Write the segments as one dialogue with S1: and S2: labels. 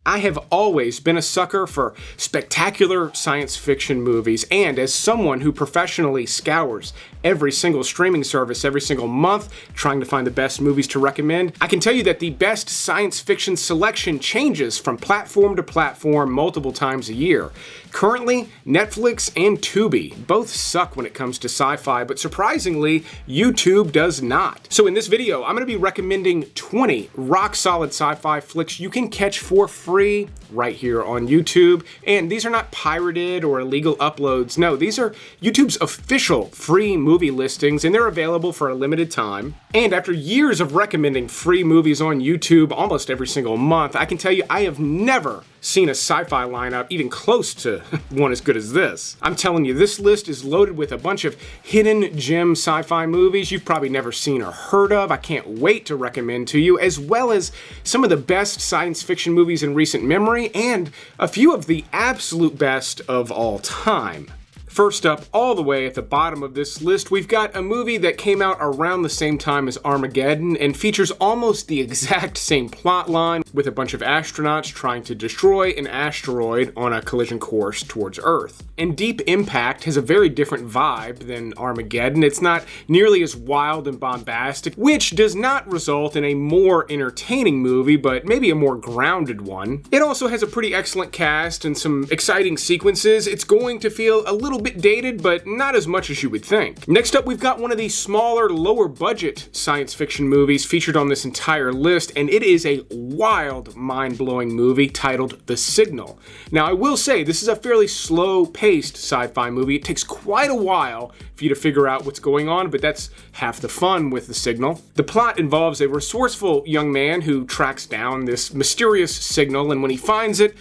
S1: I have always been a sucker for spectacular science fiction movies, and as someone who professionally scours every single streaming service every single month trying to find the best movies to recommend, I can tell you that the best science fiction selection changes from platform to platform multiple times a year. Currently, Netflix and Tubi both suck when it comes to sci-fi, but surprisingly, YouTube does not. So in this video, I'm going to be recommending 20 rock-solid sci-fi flicks you can catch for free right here on YouTube. And these are not pirated or illegal uploads. No, these are YouTube's official free movie listings, and they're available for a limited time. And after years of recommending free movies on YouTube almost every single month, I can tell you I have never seen a sci-fi lineup even close to one as good as this. I'm telling you, this list is loaded with a bunch of hidden gem sci-fi movies you've probably never seen or heard of. I can't wait to recommend to you, as well as some of the best science fiction movies in recent memory and a few of the absolute best of all time. First up, all the way at the bottom of this list, we've got a movie that came out around the same time as Armageddon and features almost the exact same plot line, with a bunch of astronauts trying to destroy an asteroid on a collision course towards Earth. And Deep Impact has a very different vibe than Armageddon. It's not nearly as wild and bombastic, which does not result in a more entertaining movie, but maybe a more grounded one. It also has a pretty excellent cast and some exciting sequences. It's going to feel a little bit dated, but not as much as you would think. Next up, we've got one of the smaller, lower budget science fiction movies featured on this entire list, and it is a wild, mind-blowing movie titled The Signal. Now, I will say, this is a fairly slow-paced sci-fi movie. It takes quite a while for you to figure out what's going on, but that's half the fun with The Signal. The plot involves a resourceful young man who tracks down this mysterious signal, and when he finds it,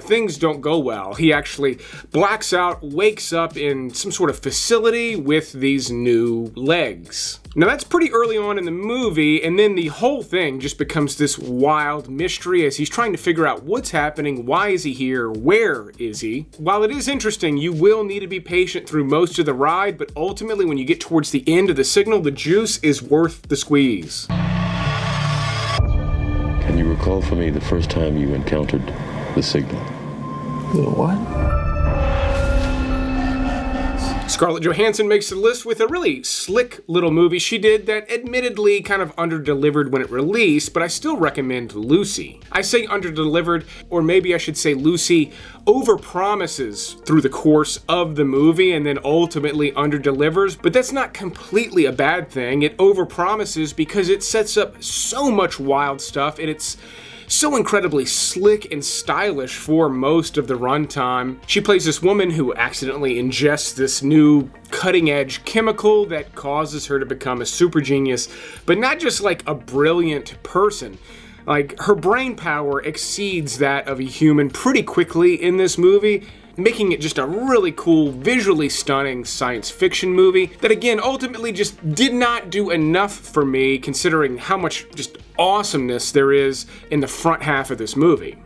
S1: things don't go well. He actually blacks out, wakes up in some sort of facility with these new legs. Now that's pretty early on in the movie, and then the whole thing just becomes this wild mystery as he's trying to figure out what's happening, why is he here, where is he? While it is interesting, you will need to be patient through most of the ride, but ultimately when you get towards the end of The Signal, the juice is worth the squeeze.
S2: Can you recall for me the first time you encountered the signal?
S3: The what?
S1: Scarlett Johansson makes the list with a really slick little movie she did that admittedly kind of underdelivered when it released, but I still recommend Lucy. I say underdelivered, or maybe I should say Lucy overpromises through the course of the movie and then ultimately underdelivers, but that's not completely a bad thing. It overpromises because it sets up so much wild stuff, and it's so incredibly slick and stylish for most of the runtime. She plays this woman who accidentally ingests this new cutting-edge chemical that causes her to become a super genius, but not just like a brilliant person. Like, her brain power exceeds that of a human pretty quickly in this movie, making it just a really cool, visually stunning science fiction movie that, again, ultimately just did not do enough for me considering how much just awesomeness there is in the front half of this movie.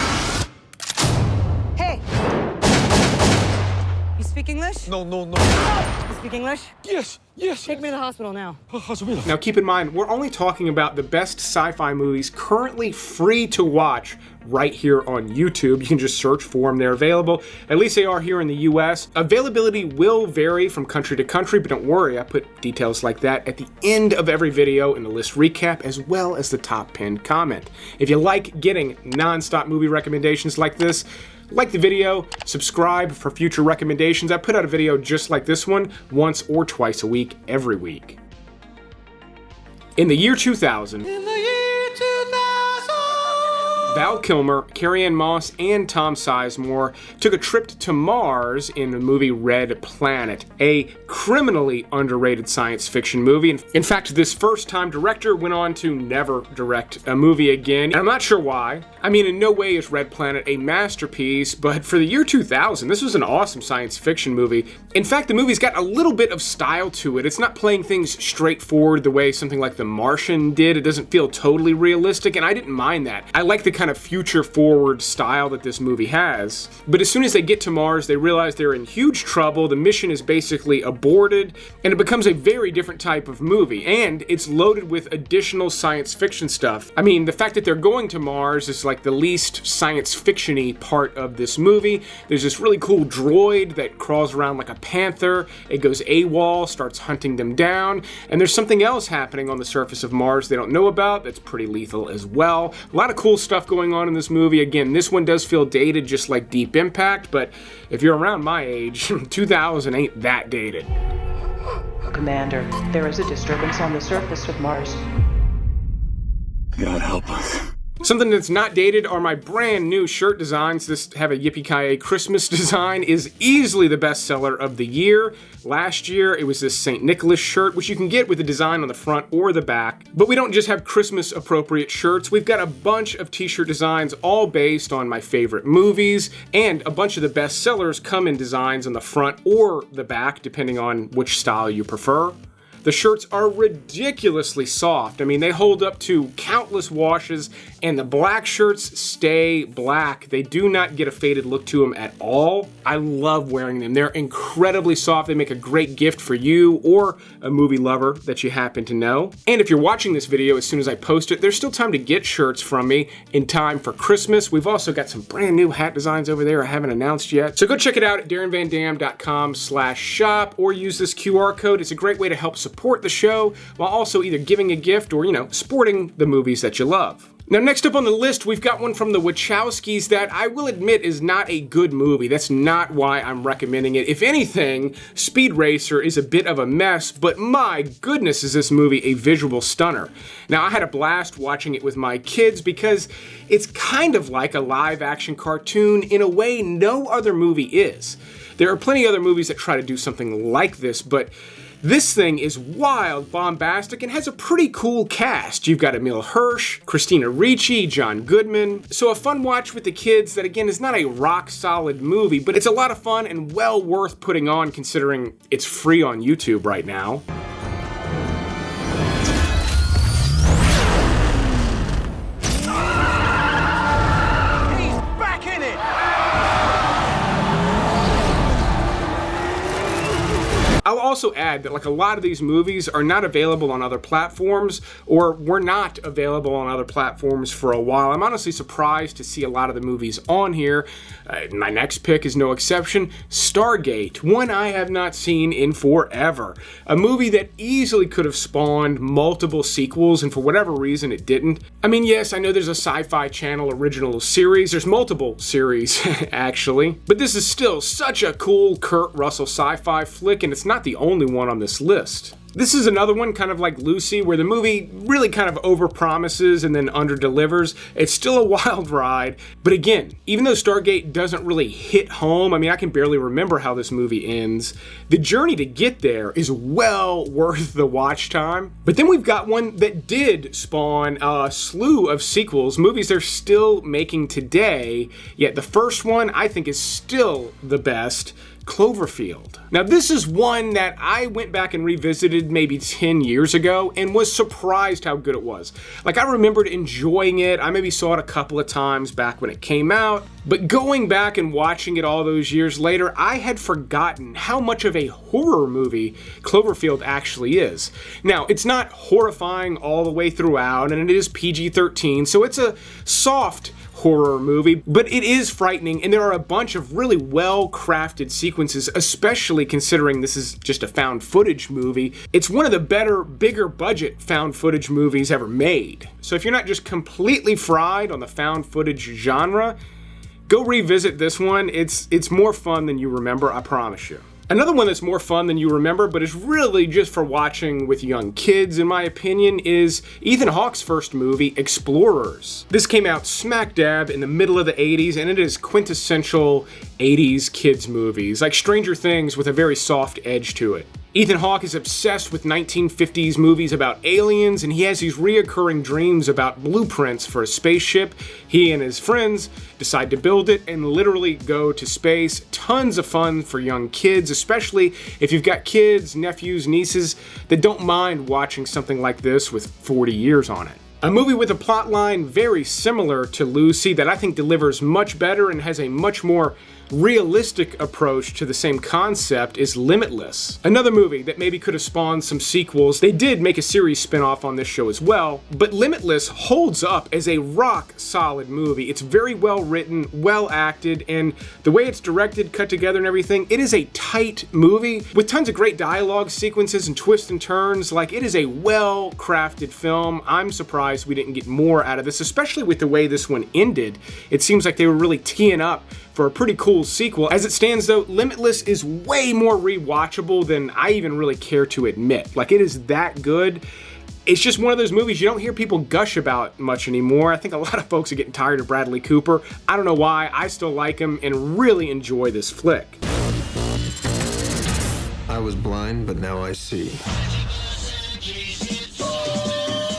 S4: Hey! You speak English?
S3: No.
S4: You speak English?
S3: Yes.
S4: Take me to the hospital now.
S1: Now keep in mind, we're only talking about the best sci-fi movies currently free to watch right here on YouTube. You can just search for them, they're available. At least they are here in the US. Availability will vary from country to country, but don't worry, I put details like that at the end of every video in the list recap, as well as the top pinned comment. If you like getting non-stop movie recommendations like this, like the video, subscribe for future recommendations. I put out a video just like this one once or twice a week, every week. In the year 2000, Val Kilmer, Carrie-Anne Moss, and Tom Sizemore took a trip to Mars in the movie Red Planet, a criminally underrated science fiction movie. In fact, this first-time director went on to never direct a movie again, and I'm not sure why. I mean, in no way is Red Planet a masterpiece, but for the year 2000, this was an awesome science fiction movie. In fact, the movie's got a little bit of style to it. It's not playing things straightforward the way something like The Martian did. It doesn't feel totally realistic, and I didn't mind that. I like the kind of future forward style that this movie has. But as soon as they get to Mars, they realize they're in huge trouble. The mission is basically aborted, and it becomes a very different type of movie. And it's loaded with additional science fiction stuff. I mean, the fact that they're going to Mars is like the least science fiction-y part of this movie. There's this really cool droid that crawls around like a panther. It goes AWOL, starts hunting them down, and there's something else happening on the surface of Mars they don't know about that's pretty lethal as well. A lot of cool stuff going on in this movie. Again, this one does feel dated just like Deep Impact, but if you're around my age, 2000 ain't that dated.
S5: Commander, there is a disturbance on the surface of Mars.
S3: God help us.
S1: Something that's not dated are my brand new shirt designs. This have a Yippee-Ki-Yay Christmas design is easily the best seller of the year. Last year, it was this St. Nicholas shirt, which you can get with a design on the front or the back. But we don't just have Christmas-appropriate shirts. We've got a bunch of t-shirt designs all based on my favorite movies, and a bunch of the best sellers come in designs on the front or the back, depending on which style you prefer. The shirts are ridiculously soft. I mean, they hold up to countless washes, and the black shirts stay black. They do not get a faded look to them at all. I love wearing them. They're incredibly soft. They make a great gift for you or a movie lover that you happen to know. And if you're watching this video as soon as I post it, there's still time to get shirts from me in time for Christmas. We've also got some brand new hat designs over there I haven't announced yet. So go check it out at darrenvandam.com/shop or use this QR code. It's a great way to help support the show while also either giving a gift or, supporting the movies that you love. Now, next up on the list, we've got one from the Wachowskis that I will admit is not a good movie. That's not why I'm recommending it. If anything, Speed Racer is a bit of a mess, but my goodness is this movie a visual stunner. Now, I had a blast watching it with my kids because it's kind of like a live-action cartoon in a way no other movie is. There are plenty of other movies that try to do something like this, but this thing is wild, bombastic, and has a pretty cool cast. You've got Emile Hirsch, Christina Ricci, John Goodman. So a fun watch with the kids that, again, is not a rock-solid movie, but it's a lot of fun and well worth putting on considering it's free on YouTube right now. I'll also add that a lot of these movies are not available on other platforms or were not available on other platforms for a while. I'm honestly surprised to see a lot of the movies on here. My next pick is no exception, Stargate, one I have not seen in forever. A movie that easily could have spawned multiple sequels, and for whatever reason it didn't. I mean, yes, I know there's a Sci-Fi Channel original series. There's multiple series, actually. But this is still such a cool Kurt Russell sci-fi flick, and it's not the only one on this list. This is another one, kind of like Lucy, where the movie really kind of overpromises and then underdelivers. It's still a wild ride, but again, even though Stargate doesn't really hit home, I mean, I can barely remember how this movie ends, the journey to get there is well worth the watch time. But then we've got one that did spawn a slew of sequels, movies they're still making today, yet the first one I think is still the best, Cloverfield. Now, this is one that I went back and revisited maybe 10 years ago and was surprised how good it was. I remembered enjoying it. I maybe saw it a couple of times back when it came out, but going back and watching it all those years later, I had forgotten how much of a horror movie Cloverfield actually is. Now, it's not horrifying all the way throughout, and it is PG-13, so it's a soft horror movie, but it is frightening, and there are a bunch of really well-crafted sequences, especially considering this is just a found footage movie. It's one of the better, bigger budget found footage movies ever made. So if you're not just completely fried on the found footage genre, go revisit this one. It's more fun than you remember, I promise you. Another one that's more fun than you remember, but is really just for watching with young kids, in my opinion, is Ethan Hawke's first movie, Explorers. This came out smack dab in the middle of the 80s, and it is quintessential 80s kids movies, like Stranger Things with a very soft edge to it. Ethan Hawke is obsessed with 1950s movies about aliens, and he has these reoccurring dreams about blueprints for a spaceship. He and his friends decide to build it and literally go to space. Tons of fun for young kids, especially if you've got kids, nephews, nieces that don't mind watching something like this with 40 years on it. A movie with a plotline very similar to Lucy that I think delivers much better and has a much more realistic approach to the same concept is Limitless. Another movie that maybe could have spawned some sequels. They did make a series spin-off on this show as well, but Limitless holds up as a rock-solid movie. It's very well written, well acted, and the way it's directed, cut together and everything, it is a tight movie with tons of great dialogue sequences and twists and turns. Like, it is a well-crafted film. I'm surprised we didn't get more out of this, especially with the way this one ended. It seems like they were really teeing up for a pretty cool sequel. As it stands though, Limitless is way more rewatchable than I even really care to admit. Like, it is that good. It's just one of those movies you don't hear people gush about much anymore. I think a lot of folks are getting tired of Bradley Cooper. I don't know why, I still like him and really enjoy this flick.
S3: I was blind, but now I see.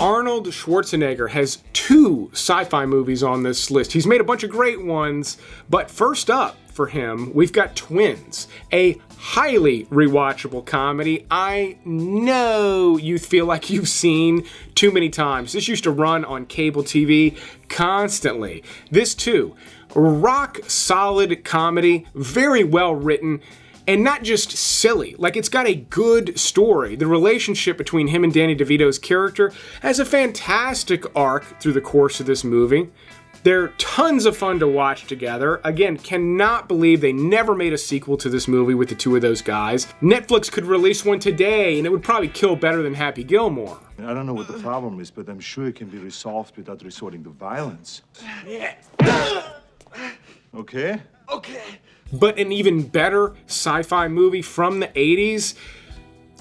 S1: Arnold Schwarzenegger has 2 sci-fi movies on this list. He's made a bunch of great ones, but first up for him, we've got Twins, a highly rewatchable comedy I know you feel like you've seen too many times. This used to run on cable TV constantly. This too, rock solid comedy, very well written, and not just silly. Like, it's got a good story. The relationship between him and Danny DeVito's character has a fantastic arc through the course of this movie. They're tons of fun to watch together. Again, cannot believe they never made a sequel to this movie with the 2 of those guys. Netflix could release one today, and it would probably kill better than Happy Gilmore.
S6: I don't know what the problem is, but I'm sure it can be resolved without resorting to violence.
S3: Yeah.
S6: Okay?
S3: Okay.
S1: But an even better sci-fi movie from the 80s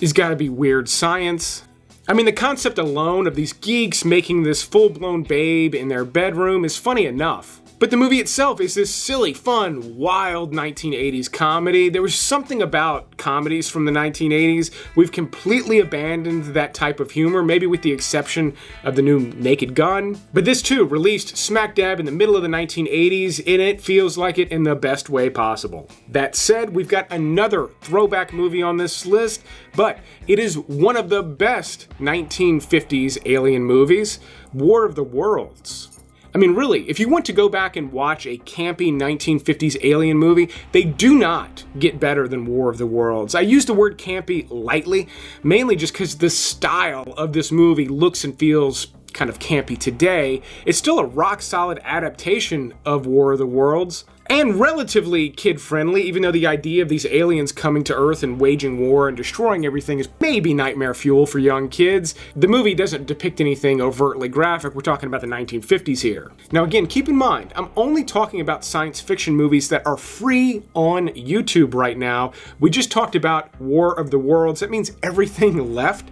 S1: has got to be Weird Science. I mean, the concept alone of these geeks making this full-blown babe in their bedroom is funny enough. But the movie itself is this silly, fun, wild 1980s comedy. There was something about comedies from the 1980s. We've completely abandoned that type of humor, maybe with the exception of the new Naked Gun. But this too, released smack dab in the middle of the 1980s, and it feels like it in the best way possible. That said, we've got another throwback movie on this list, but it is one of the best 1950s alien movies, War of the Worlds. I mean, really, if you want to go back and watch a campy 1950s alien movie, they do not get better than War of the Worlds. I use the word campy lightly, mainly just because the style of this movie looks and feels kind of campy today. It's still a rock-solid adaptation of War of the Worlds, and relatively kid-friendly, even though the idea of these aliens coming to Earth and waging war and destroying everything is maybe nightmare fuel for young kids. The movie doesn't depict anything overtly graphic. We're talking about the 1950s here. Now again, keep in mind, I'm only talking about science fiction movies that are free on YouTube right now. We just talked about War of the Worlds. That means everything left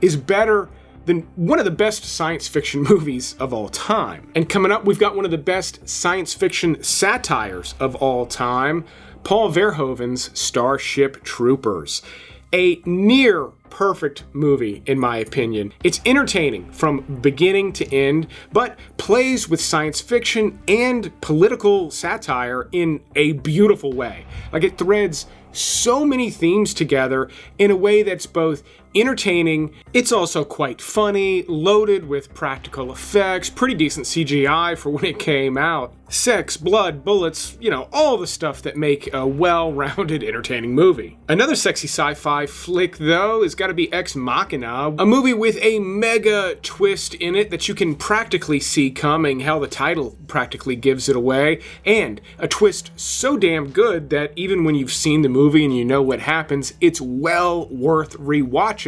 S1: is better than one of the best science fiction movies of all time. And coming up, we've got one of the best science fiction satires of all time, Paul Verhoeven's Starship Troopers. A near perfect movie, in my opinion. It's entertaining from beginning to end, but plays with science fiction and political satire in a beautiful way. Like, it threads so many themes together in a way that's both entertaining, it's also quite funny, loaded with practical effects, pretty decent CGI for when it came out. Sex, blood, bullets, you know, all the stuff that make a well-rounded, entertaining movie. Another sexy sci-fi flick, though, has got to be Ex Machina, a movie with a mega twist in it that you can practically see coming. Hell, the title practically gives it away, and a twist so damn good that even when you've seen the movie and you know what happens, it's well worth rewatching,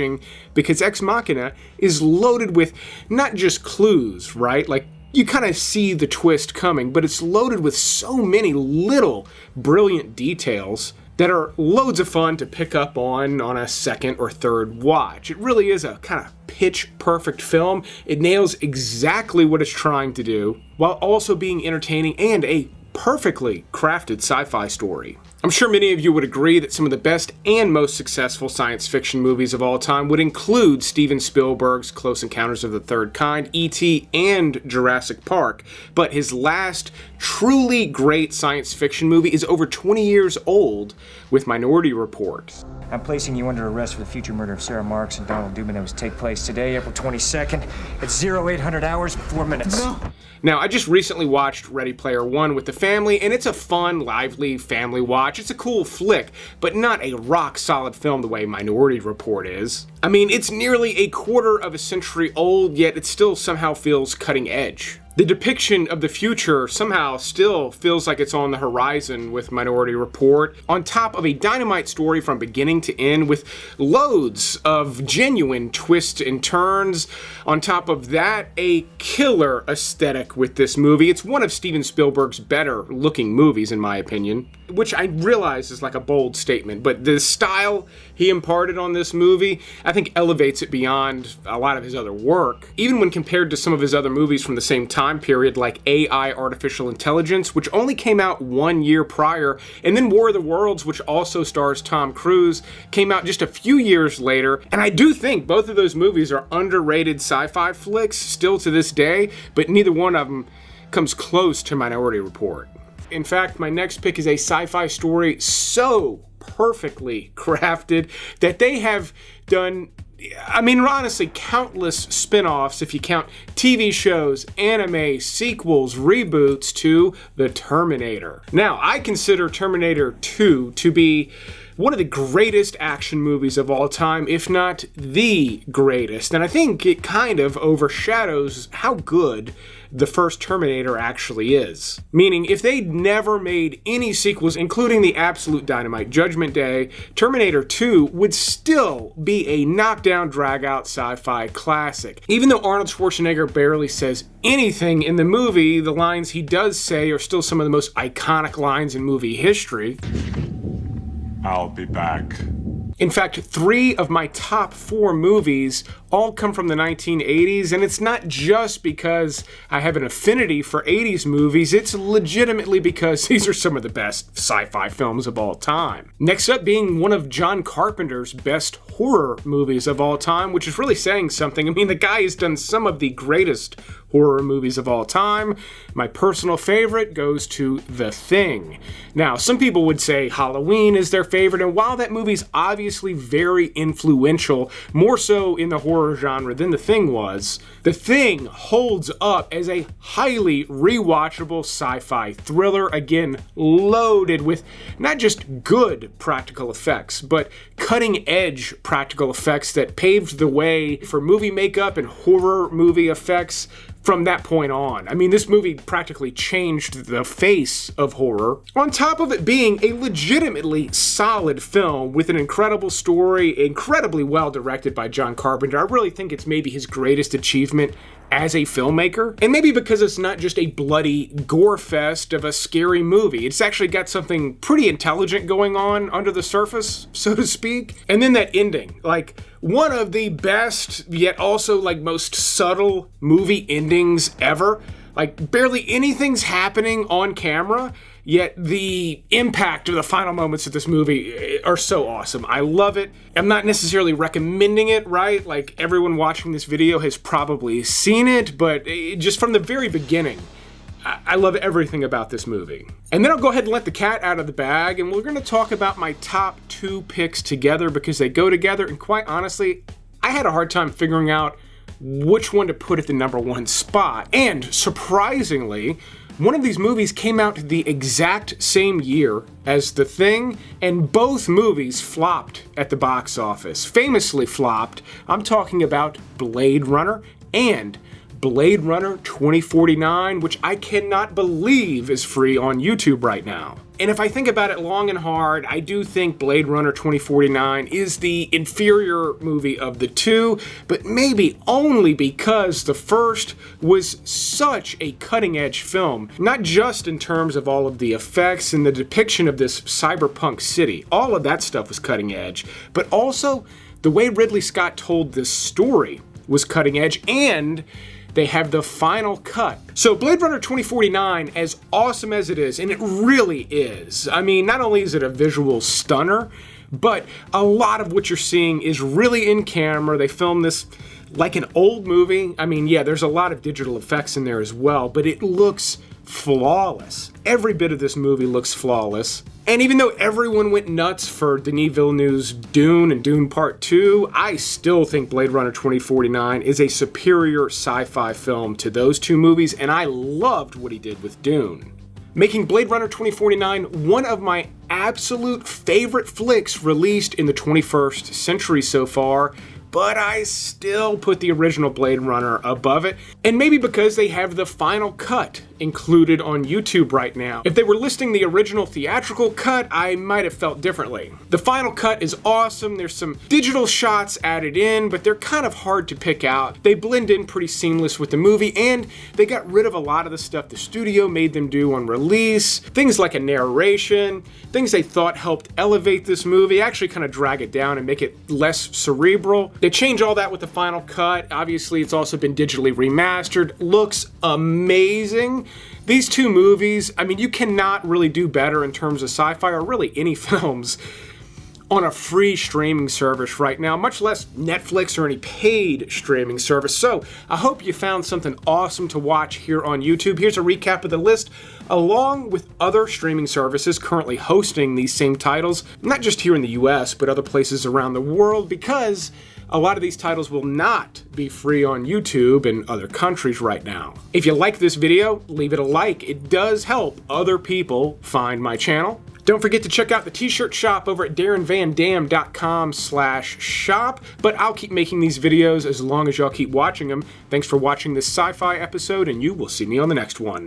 S1: because Ex Machina is loaded with not just clues, right? Like, you kind of see the twist coming, but it's loaded with so many little brilliant details that are loads of fun to pick up on a second or third watch. It really is a kind of pitch perfect film. It nails exactly what it's trying to do, while also being entertaining and a perfectly crafted sci-fi story. I'm sure many of you would agree that some of the best and most successful science fiction movies of all time would include Steven Spielberg's Close Encounters of the Third Kind, E.T., and Jurassic Park, but his last truly great science fiction movie is over 20 years old with Minority Report.
S7: I'm placing you under arrest for the future murder of Sarah Marks and Donald Dubin that was take place today, April 22nd, at 0800 hours and 4 minutes.
S1: Now, I just recently watched Ready Player One with the family, and it's a fun, lively family watch. It's a cool flick, but not a rock-solid film the way Minority Report is. I mean, it's nearly a quarter of a century old, yet it still somehow feels cutting edge. The depiction of the future somehow still feels like it's on the horizon with Minority Report, on top of a dynamite story from beginning to end with loads of genuine twists and turns. On top of that, a killer aesthetic with this movie. It's one of Steven Spielberg's better looking movies, in my opinion, which I realize is like a bold statement, but the style he imparted on this movie, I think elevates it beyond a lot of his other work. Even when compared to some of his other movies from the same time period, like AI Artificial Intelligence, which only came out 1 year prior, and then War of the Worlds, which also stars Tom Cruise, came out just a few years later. And I do think both of those movies are underrated sci-fi flicks still to this day, but neither one of them comes close to Minority Report. In fact, my next pick is a sci-fi story so perfectly crafted that they have done, I mean, honestly, countless spin-offs if you count TV shows, anime, sequels, reboots to The Terminator. Now, I consider Terminator 2 to be one of the greatest action movies of all time, if not the greatest. And I think it kind of overshadows how good the first Terminator actually is. Meaning, if they'd never made any sequels, including the absolute dynamite Judgment Day, Terminator 2 would still be a knockdown, drag-out sci-fi classic. Even though Arnold Schwarzenegger barely says anything in the movie, the lines he does say are still some of the most iconic lines in movie history.
S6: I'll be back.
S1: In fact, 3 of my top 4 movies all come from the 1980s, and it's not just because I have an affinity for 80s movies, it's legitimately because these are some of the best sci-fi films of all time. Next up being one of John Carpenter's best horror movies of all time, which is really saying something. I mean, the guy has done some of the greatest horror movies of all time. My personal favorite goes to The Thing. Now, some people would say Halloween is their favorite, and while that movie's obviously very influential, more so in the horror genre than The Thing was, The Thing holds up as a highly rewatchable sci-fi thriller, again, loaded with not just good practical effects, but cutting-edge practical effects that paved the way for movie makeup and horror movie effects from that point on. I mean, this movie practically changed the face of horror, on top of it being a legitimately solid film with an incredible story, incredibly well directed by John Carpenter. I really think it's maybe his greatest achievement as a filmmaker, and maybe because it's not just a bloody gore fest of a scary movie. It's actually got something pretty intelligent going on under the surface, so to speak. And then that ending, like one of the best yet also like most subtle movie endings ever. Like barely anything's happening on camera, yet the impact of the final moments of this movie are so awesome. I love it. I'm not necessarily recommending it, right? Like everyone watching this video has probably seen it, but just from the very beginning, I love everything about this movie. And then I'll go ahead and let the cat out of the bag, and we're going to talk about my top 2 picks together because they go together, and quite honestly, I had a hard time figuring out which one to put at the number 1 spot. And surprisingly, one of these movies came out the exact same year as The Thing, and both movies flopped at the box office. Famously flopped. I'm talking about Blade Runner and Blade Runner 2049, which I cannot believe is free on YouTube right now. And if I think about it long and hard, I do think Blade Runner 2049 is the inferior movie of the two, but maybe only because the first was such a cutting-edge film, not just in terms of all of the effects and the depiction of this cyberpunk city. All of that stuff was cutting edge, but also the way Ridley Scott told this story was cutting edge, and they have the final cut. So Blade Runner 2049, as awesome as it is, and it really is, I mean, not only is it a visual stunner, but a lot of what you're seeing is really in camera. They filmed this like an old movie. I mean, yeah, there's a lot of digital effects in there as well, but it looks flawless. Every bit of this movie looks flawless. And even though everyone went nuts for Denis Villeneuve's Dune and Dune Part 2, I still think Blade Runner 2049 is a superior sci-fi film to those two movies, and I loved what he did with Dune, making Blade Runner 2049 one of my absolute favorite flicks released in the 21st century so far. But I still put the original Blade Runner above it, and maybe because they have the final cut included on YouTube right now. If they were listing the original theatrical cut, I might have felt differently. The final cut is awesome. There's some digital shots added in, but they're kind of hard to pick out. They blend in pretty seamless with the movie, and they got rid of a lot of the stuff the studio made them do on release. Things like a narration, things they thought helped elevate this movie, actually kind of drag it down and make it less cerebral. They change all that with the final cut. Obviously, it's also been digitally remastered. Looks amazing. These two movies, I mean, you cannot really do better in terms of sci-fi or really any films on a free streaming service right now, much less Netflix or any paid streaming service. So I hope you found something awesome to watch here on YouTube. Here's a recap of the list, along with other streaming services currently hosting these same titles, not just here in the US, but other places around the world, because a lot of these titles will not be free on YouTube in other countries right now. If you like this video, leave it a like. It does help other people find my channel. Don't forget to check out the t-shirt shop over at darrenvandam.com/shop, but I'll keep making these videos as long as y'all keep watching them. Thanks for watching this sci-fi episode, and you will see me on the next one.